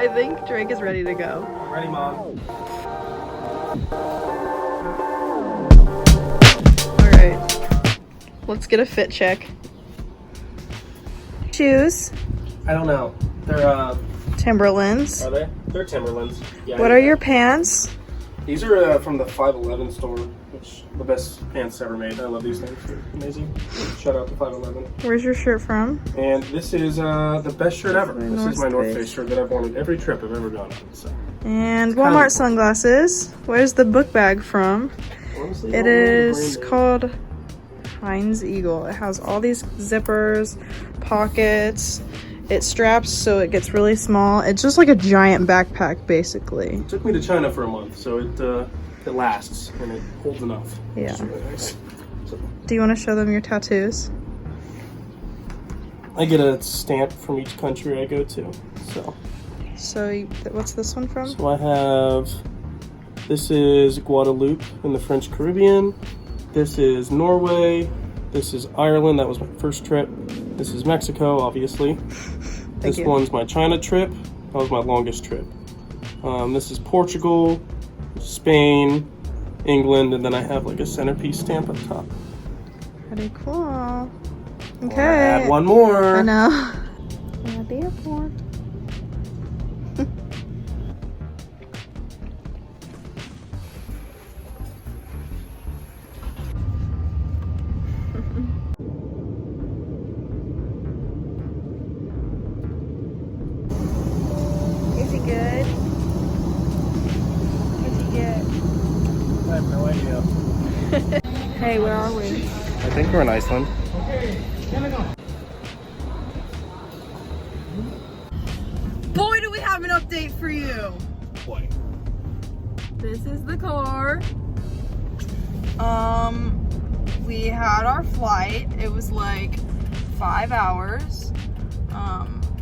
I think Drake is ready to go. Ready, Mom. Alright. Let's get a fit check. Shoes. I don't know. They're, Timberlands. Are they? They're Timberlands. Yeah. What are your pants? These are from the 511 store, which the best pants ever made. I love these things. They're amazing. Shout out to 511. Where's your shirt from? And this is the best shirt ever. This is my North Face. Face shirt that I've worn on every trip I've ever gone on. So. And Walmart sunglasses. Where's the book bag from? Honestly, It is called Heinz Eagle. It has all these zippers, pockets. It straps so it gets really small. It's just like a giant backpack, basically. It took me to China for a month, so it lasts and it holds enough. Yeah. It's really nice. So, Do you want to show them your tattoos? I get a stamp from each country I go to. So, what's this one from? So I have, this is Guadeloupe in the French Caribbean. This is Norway. This is Ireland. That was my first trip. This is Mexico, obviously. This one's my China trip. That was my longest trip. This is Portugal, Spain, England, and then I have like a centerpiece stamp up top. Pretty cool. Okay. Add one more. I know. We're at the airport. Is he good? What'd you get? I have no idea. Hey, where are we? I think we're in Iceland. Boy, do we have an update for you. Boy. This is the car. We had our flight. It was like 5 hours.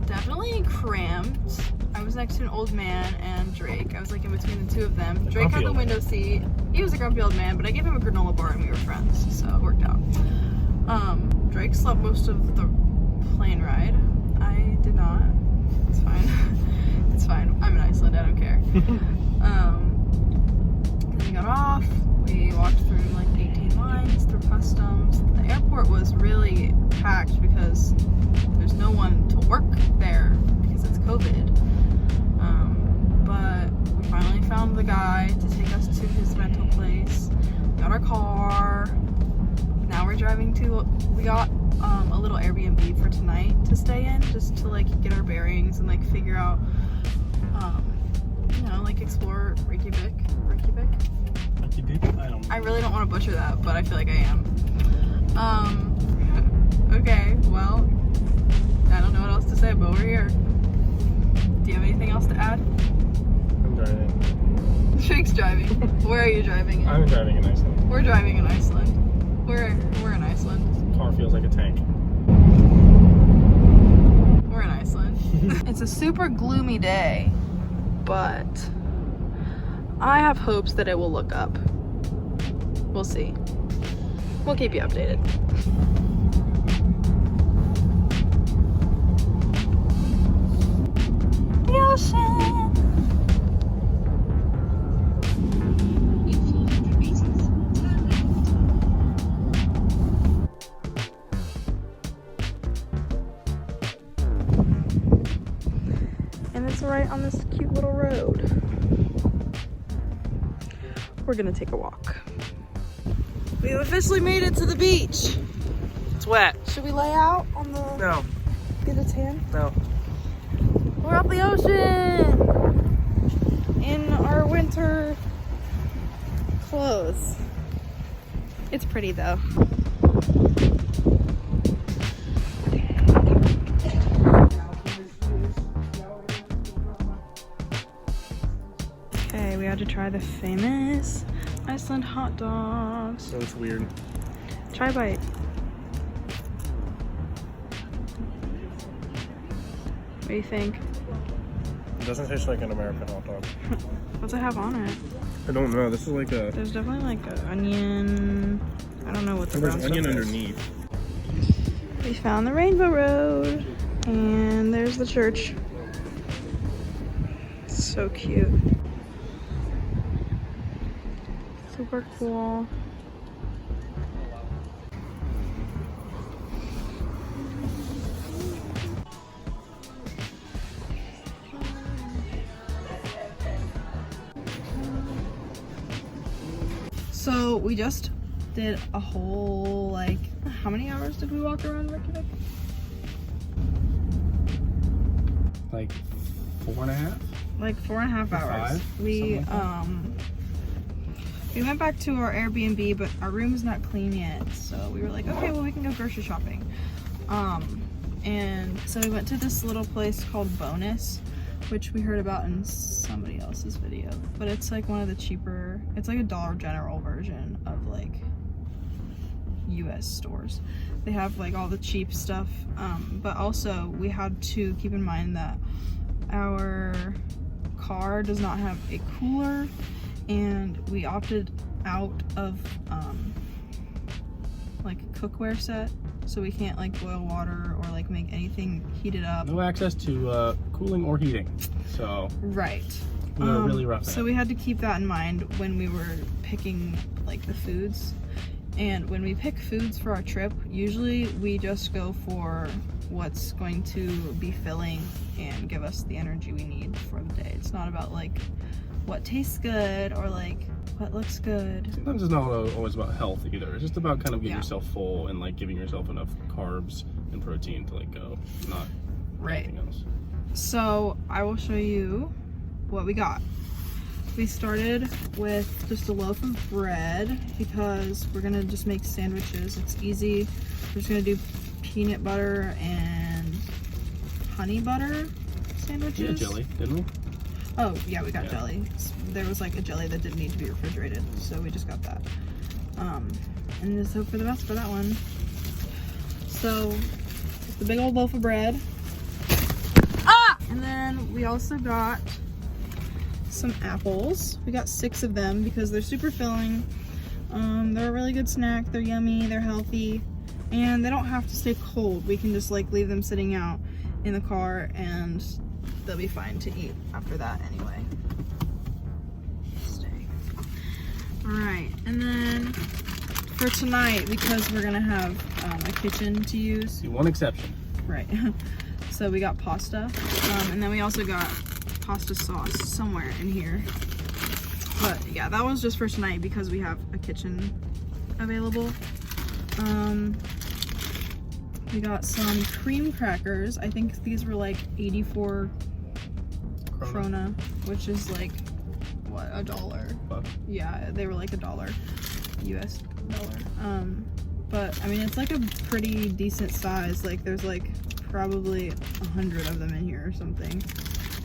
Definitely cramped. I was next to an old man and Drake. I was like in between the two of them. Drake had the window seat. He was a grumpy old man, but I gave him a granola bar and we were friends, so it worked out. Drake slept most of the plane ride. I did not. It's fine. It's fine. I'm in Iceland. I don't care. Then we got off. We walked through like 18 lines through customs. The airport was really packed because there's no one to work there because it's COVID. But we finally found the guy to take us to his rental place. We got our car. Now we're driving to, we got a little Airbnb for tonight to stay in, just to like get our bearings and like figure out, you know, like explore Reykjavik. I really don't want to butcher that, but I feel like I am. Okay, well, I don't know what else to say, but we're here. Do you have anything else to add? I'm driving. Drake's driving. Where are you driving in? I'm driving in Iceland. We're driving in Iceland. We're in Iceland. The car feels like a tank. We're in Iceland. It's a super gloomy day, but I have hopes that it will look up. We'll see. We'll keep you updated. The ocean. And it's right on this cute little road. We're gonna take a walk. We've officially made it to the beach. It's wet. Should we lay out on the... No. Get a tan? No. We're at the ocean! In our winter clothes. It's pretty though. Okay, we had to try the famous Iceland hot dogs. So it's weird. Try a bite. What do you think? It doesn't taste like an American hot dog. What's it have on it? I don't know. This is like a... There's definitely like an onion. I don't know what the There's brown onion stuff is. underneath. We found the Rainbow Road, and there's the church. So cute. Super cool. So we just did a whole, like, how many hours did we walk around Reykjavik? Like 4.5? Like 4.5 hours. Five, We like we went back to our Airbnb, but our room is not clean yet, so we were like, okay, well, we can go grocery shopping. And so we went to this little place called Bonus, which we heard about in somebody else's video, but it's like one of the cheaper, it's like a Dollar General version of like US stores. They have like all the cheap stuff, but also we had to keep in mind that our car does not have a cooler, and we opted out of like a cookware set, so we can't like boil water or like make anything heated up. No access to cooling or heating, so Right. we were really rough. So we had to keep that in mind when we were picking like the foods. And when we pick foods for our trip, usually we just go for what's going to be filling and give us the energy we need for the day. It's not about like what tastes good or like what looks good. Sometimes it's not always about health either. It's just about kind of getting yourself full and like giving yourself enough carbs and protein to like go, not anything else. So I will show you what we got. We started with just a loaf of bread because we're gonna just make sandwiches. It's easy. We're just gonna do peanut butter and honey butter sandwiches. Yeah, jelly, didn't we? Oh yeah, we got jelly. There was like a jelly that didn't need to be refrigerated, so we just got that. And just hope for the best for that one. So the big old loaf of bread. And then we also got some apples. We got 6 of them because they're super filling. They're a really good snack. They're yummy, they're healthy, and they don't have to stay cold. We can just like leave them sitting out in the car and they'll be fine to eat after that anyway. Stay. Alright, and then for tonight, because we're gonna have a kitchen to use. See, one exception. Right. So we got pasta, and then we also got pasta sauce somewhere in here. But yeah, that was just for tonight because we have a kitchen available. We got some cream crackers. I think these were like 84 krona, which is like, what, $1? Buck. Yeah, they were like $1, US dollar. But I mean, it's like a pretty decent size. Like there's like probably 100 of them in here or something.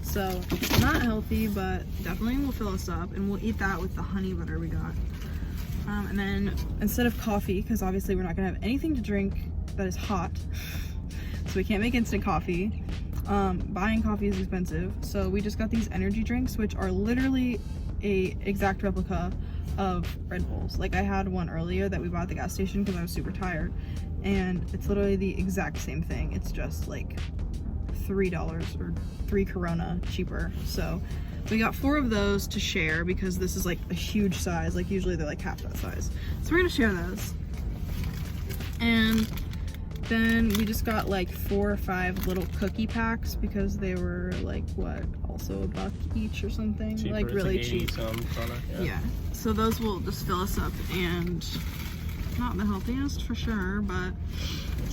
So not healthy, but definitely will fill us up, and we'll eat that with the honey butter we got. And then instead of coffee, because obviously we're not gonna have anything to drink that is hot, so we can't make instant coffee. Buying coffee is expensive, so we just got these energy drinks, which are literally a exact replica of Red Bulls. Like I had one earlier that we bought at the gas station because I was super tired, and it's literally the exact same thing. It's just like $3 or 3 Corona cheaper. So we got 4 of those to share because this is like a huge size. Like usually they're like half that size. So we're gonna share those. And then we just got like 4 or 5 little cookie packs because they were like, what, also $1 each or something. Cheaper. Like really like cheap. Yeah. So those will just fill us up, and not the healthiest for sure, but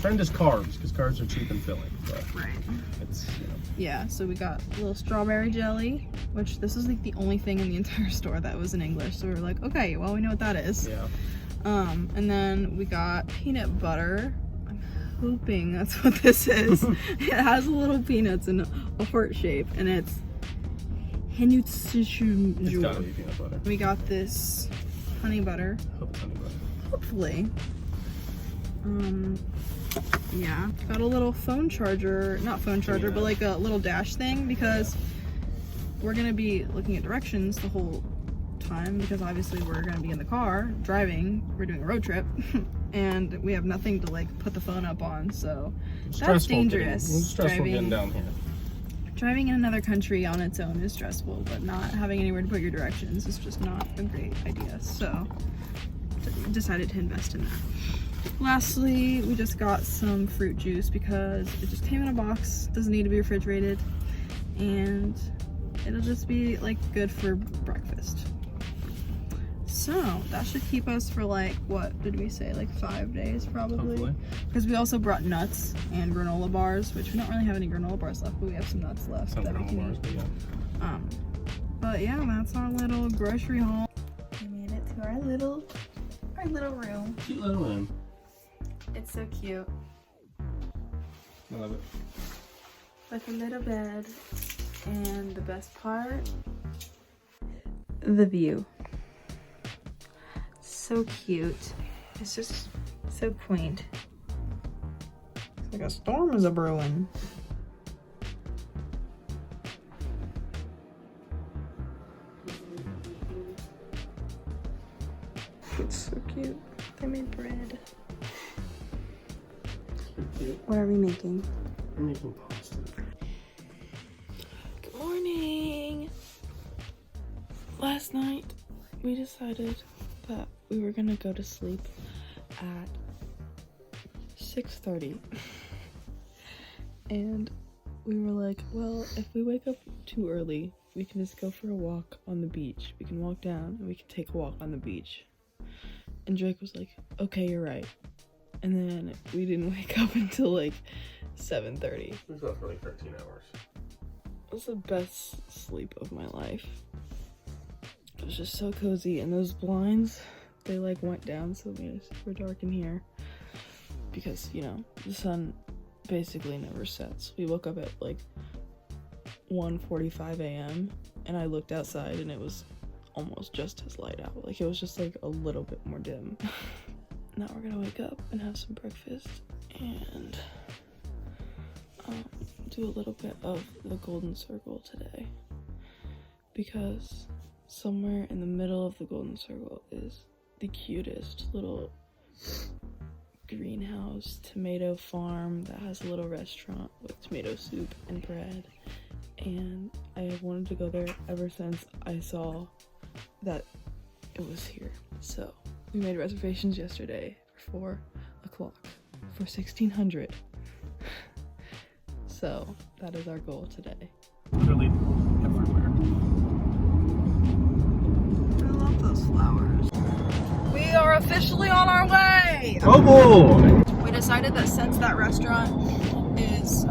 trend is carbs because carbs are cheap and filling. But right. It's, you know. Yeah, so we got a little strawberry jelly, which this is like the only thing in the entire store that was in English. So we were like, okay, well, we know what that is. Yeah. And then we got peanut butter. I'm hoping that's what this is. It has little peanuts in a heart shape, and it's It's gotta be peanut butter. We got this honey butter. Hope it's honey butter. Hopefully. Yeah, got a little phone charger, not phone charger, but like a little dash thing, because we're gonna be looking at directions the whole time, because obviously we're gonna be in the car driving, we're doing a road trip, and we have nothing to like put the phone up on, so that's dangerous. It's stressful getting down here. driving in another country on its own is stressful, but not having anywhere to put your directions is just not a great idea. So decided to invest in that. Lastly, we just got some fruit juice because it just came in a box, doesn't need to be refrigerated, and it'll just be like good for breakfast. So that should keep us for like, what did we say, like 5 days probably? Because we also brought nuts and granola bars, which we don't really have any granola bars left, but we have some nuts left that we can eat. But yeah, that's our little grocery haul. We made it to our little room. Cute little room. It's so cute. I love it. With a little bed, and the best part, the view. So cute. It's just so quaint. It's like a storm is a brewing. It's so cute. They made bread. What are we making? We're making pasta. Good morning! Last night, we decided that we were gonna go to sleep at 6:30. And we were like, well, if we wake up too early, we can just go for a walk on the beach. We can walk down and we can take a walk on the beach. And Drake was like, okay, you're right. And then we didn't wake up until like 7:30. We slept for like 13 hours. It was the best sleep of my life. It was just so cozy, and those blinds, they like went down so it made it super dark in here. Because, you know, the sun basically never sets. We woke up at like 1:45 a.m. and I looked outside and it was almost just as light out. Like, it was just like a little bit more dim. Now we're gonna wake up and have some breakfast and do a little bit of the golden circle today, because somewhere in the middle of the golden circle is the cutest little greenhouse tomato farm that has a little restaurant with tomato soup and bread, and I have wanted to go there ever since I saw that it was here. So we made reservations yesterday for 4 o'clock for 1600. So that is our goal today. Literally everywhere. I love those flowers. We are officially on our way! Oh boy! We decided that since that restaurant is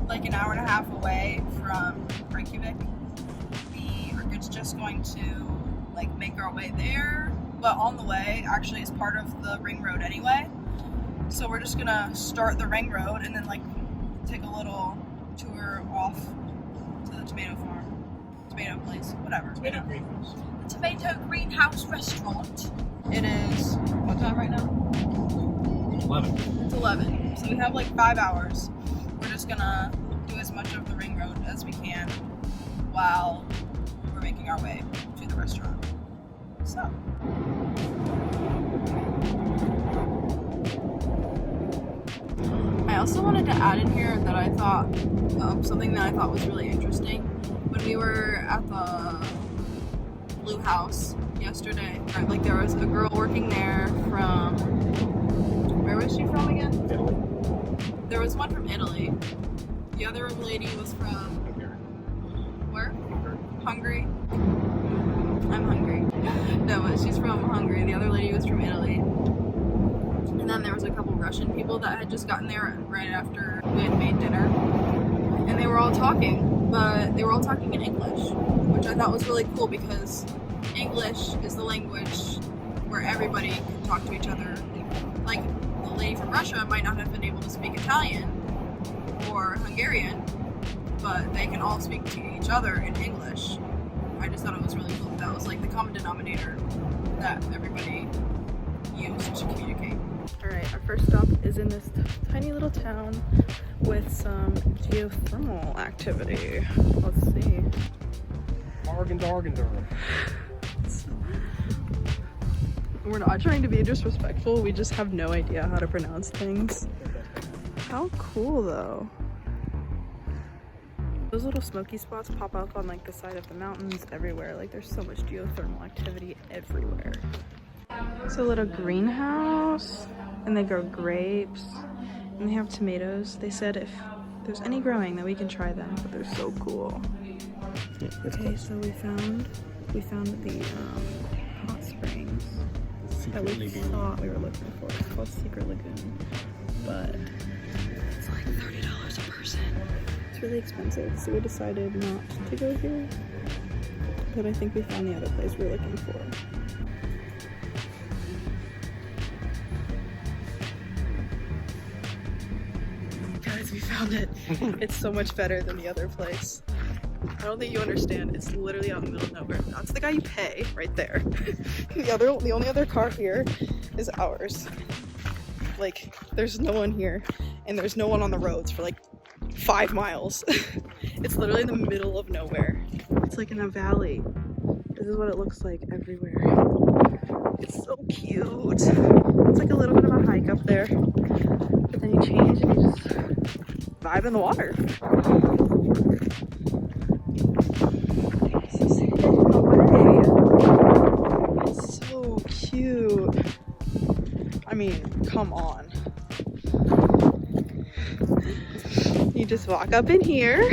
like an hour and a half away from Reykjavik, we are just going to like make our way there, but on the way actually is part of the ring road anyway. So we're just gonna start the ring road and then like take a little tour off to the tomato farm, tomato place, whatever. Tomato greenhouse. The tomato greenhouse restaurant. It is, what time right now? 11. It's 11. So we have like 5 hours. We're just gonna do as much of the ring road as we can while we're making our way to the restaurant. So. I also wanted to add in here that I thought, something that I thought was really interesting. When we were at the Blue House yesterday, like there was a girl working there from, where was she from again? Italy. There was one from Italy. The other lady was from, where? Hungary. I'm hungry. No, but she's from Hungary. The other lady was from Italy. And then there was a couple Russian people that had just gotten there right after we had made dinner. And they were all talking, but they were all talking in English, which I thought was really cool because English is the language where everybody can talk to each other. Like, the lady from Russia might not have been able to speak Italian or Hungarian, but they can all speak to each other in English. I just thought it was really cool. That was like the common denominator that everybody used to communicate. Alright, our first stop is in this tiny little town with some geothermal activity. Let's see. Argendargendar. We're not trying to be disrespectful, we just have no idea how to pronounce things. How cool though. Those little smoky spots pop up on like the side of the mountains everywhere. Like there's so much geothermal activity everywhere. It's a little greenhouse and they grow grapes and they have tomatoes. They said if there's any growing that we can try them, but they're so cool. Okay, so we found the hot springs that we thought we were looking for. It's called Secret Lagoon, but it's like $30 a person. It's really expensive, so we decided not to go here. But I think we found the other place we were looking for. Guys, we found it. It's so much better than the other place. I don't think you understand. It's literally out in the middle of nowhere. That's the guy you pay right there. The only other car here is ours. Like, there's no one here, and there's no one on the roads for like 5 miles. It's literally in the middle of nowhere. It's like in a valley. This is what it looks like everywhere. It's so cute. It's like a little bit of a hike up there, but then you change and you just vibe in the water. It's so cute. I mean, come on. You just walk up in here